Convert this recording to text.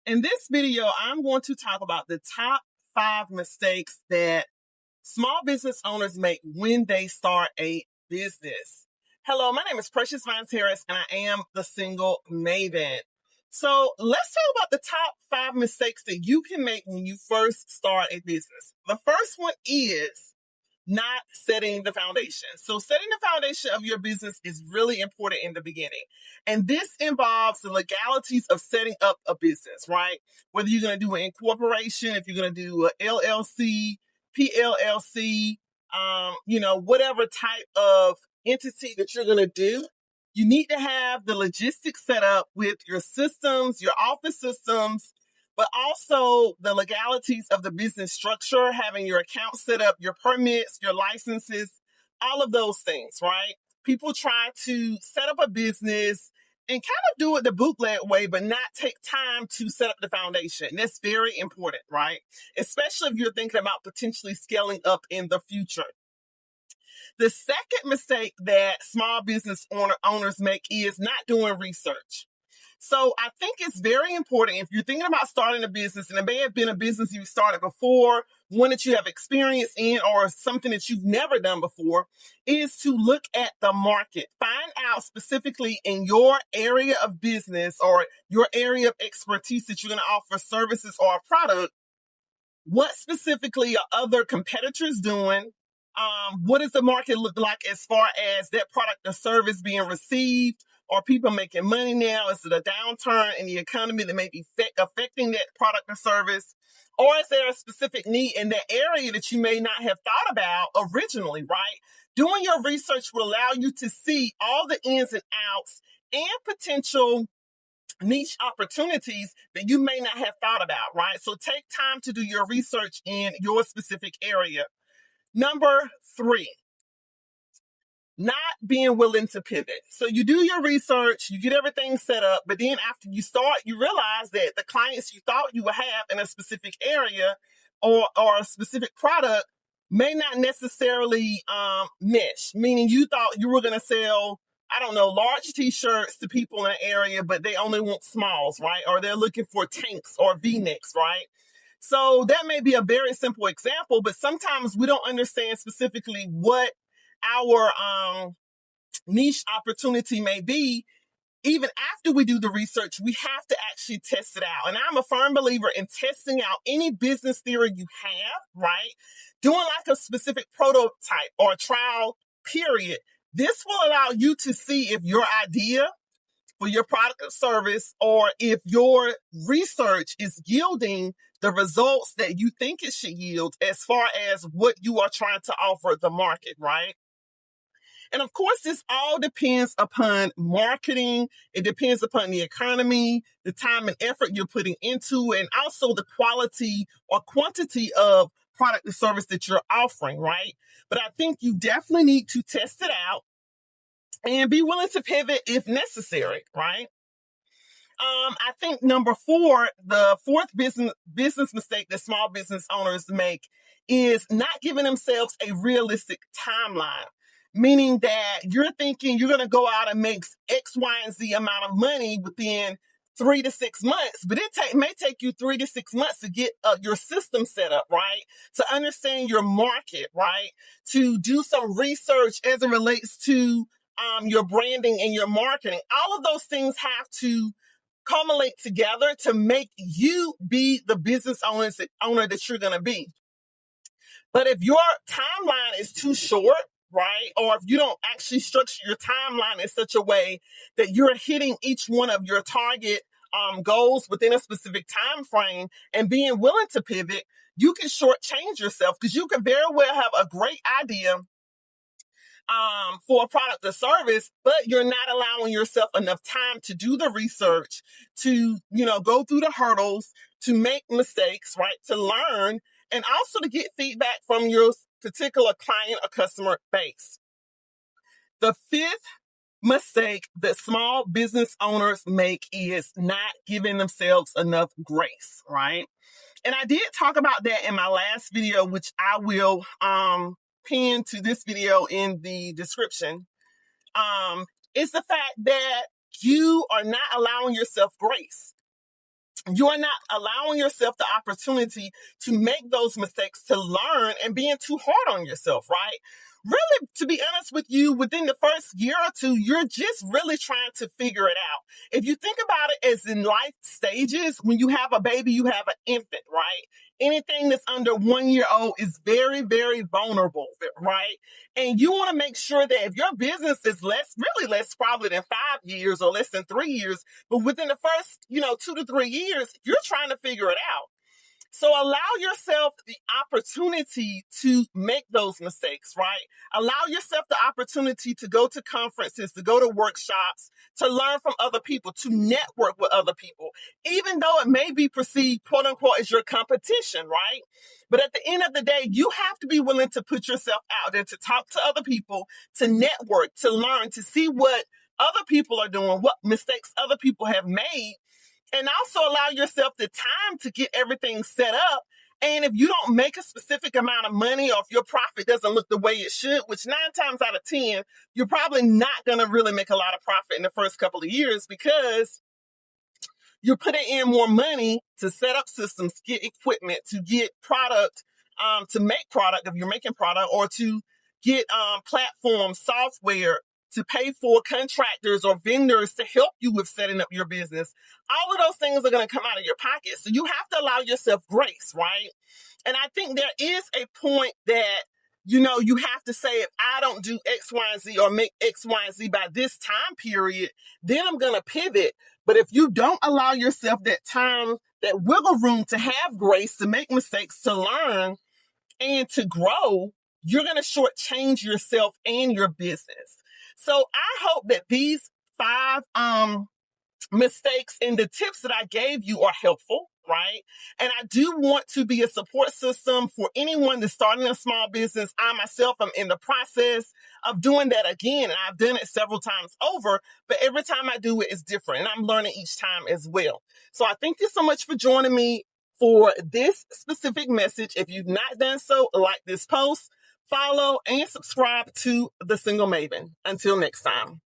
In this video, I'm going to talk about the top 5 mistakes that small business owners make when they start a business. Hello, my name is Precious Vines Harris, and I am the single Maven. So let's talk about the top 5 mistakes that you can make when you first start a business. The first one is not setting the foundation. So setting the foundation of your business is really important in the beginning. And this involves the legalities of setting up a business, right? Whether you're going to do an incorporation, if you're going to do a LLC, PLLC, whatever type of entity that you're going to do, you need to have the logistics set up with your systems, your office systems, but also the legalities of the business structure, having your account set up, your permits, your licenses, all of those things, right? People try to set up a business and kind of do it the bootleg way, but not take time to set up the foundation. And that's very important, right? Especially if you're thinking about potentially scaling up in the future. The second mistake that small business owners make is not doing research. So I think it's very important if you're thinking about starting a business, and it may have been a business you started before, one that you have experience in, or something that you've never done before, is to look at the market. Find out specifically in your area of business or your area of expertise that you're going to offer services or a product, what specifically are other competitors doing? What does the market look like as far as that product or service being received? Are people making money now? Is it a downturn in the economy that may be affecting that product or service? Or is there a specific need in that area that you may not have thought about originally, right? Doing your research will allow you to see all the ins and outs and potential niche opportunities that you may not have thought about, right? So take time to do your research in your specific area. Number 3, not being willing to pivot. So you do your research, you get everything set up, but then after you start, you realize that the clients you thought you would have in a specific area or a specific product may not necessarily mesh, meaning you thought you were going to sell, I don't know, large t-shirts to people in an area, but they only want smalls, right? Or they're looking for tanks or V-necks, right? So that may be a very simple example, but sometimes we don't understand specifically what our niche opportunity may be. Even after we do the research, we have to actually test it out. And I'm a firm believer in testing out any business theory you have, right? Doing like a specific prototype or a trial period. This will allow you to see if your idea for your product or service, or if your research is yielding the results that you think it should yield as far as what you are trying to offer the market, right? And of course, this all depends upon marketing. It depends upon the economy, the time and effort you're putting into, and also the quality or quantity of product or service that you're offering, right? But I think you definitely need to test it out and be willing to pivot if necessary, right? I think number 4, the fourth business mistake that small business owners make is not giving themselves a realistic timeline. Meaning that you're thinking you're going to go out and make X, Y, and Z amount of money within 3 to 6 months, but it may take you 3 to 6 months to get your system set up, right? To understand your market, right? To do some research as it relates to your branding and your marketing. All of those things have to culminate together to make you be the business owner that you're going to be. But if your timeline is too short, right, or if you don't actually structure your timeline in such a way that you're hitting each one of your target goals within a specific time frame and being willing to pivot, you can shortchange yourself, because you can very well have a great idea for a product or service, but you're not allowing yourself enough time to do the research, to, go through the hurdles, to make mistakes, right, to learn, and also to get feedback from your particular client or customer base. The 5th mistake that small business owners make is not giving themselves enough grace, right? And I did talk about that in my last video, which I will pin to this video in the description. It's the fact that you are not allowing yourself grace. You are not allowing yourself the opportunity to make those mistakes, to learn, and being too hard on yourself, right? Really, to be honest with you, within the first year or two, you're just really trying to figure it out. If you think about it as in life stages, when you have a baby, you have an infant, right? Anything that's under 1 year old is very, very vulnerable, right? And you want to make sure that if your business is really less probably than 5 years or less than 3 years, but within the first, 2 to 3 years, you're trying to figure it out. So allow yourself the opportunity to make those mistakes, right? Allow yourself the opportunity to go to conferences, to go to workshops, to learn from other people, to network with other people, even though it may be perceived, quote unquote, as your competition, right? But at the end of the day, you have to be willing to put yourself out there, to talk to other people, to network, to learn, to see what other people are doing, what mistakes other people have made, and also allow yourself the time to get everything set up. And if you don't make a specific amount of money, or if your profit doesn't look the way it should, which 9 times out of 10, you're probably not going to really make a lot of profit in the first couple of years, because you're putting in more money to set up systems, get equipment, to get product, to make product if you're making product, or to get platform software, to pay for contractors or vendors to help you with setting up your business. All of those things are going to come out of your pocket. So you have to allow yourself grace, right? And I think there is a point that, you have to say, if I don't do X, Y, and Z, or make X, Y, and Z by this time period, then I'm going to pivot. But if you don't allow yourself that time, that wiggle room to have grace, to make mistakes, to learn, and to grow, you're going to shortchange yourself and your business. So I hope that these 5 mistakes and the tips that I gave you are helpful, right? And I do want to be a support system for anyone that's starting a small business. I myself am in the process of doing that again, and I've done it several times over, but every time I do it, it's different, and I'm learning each time as well. So I thank you so much for joining me for this specific message. If you've not done so, like this post, follow and subscribe to The Single Maven. Until next time.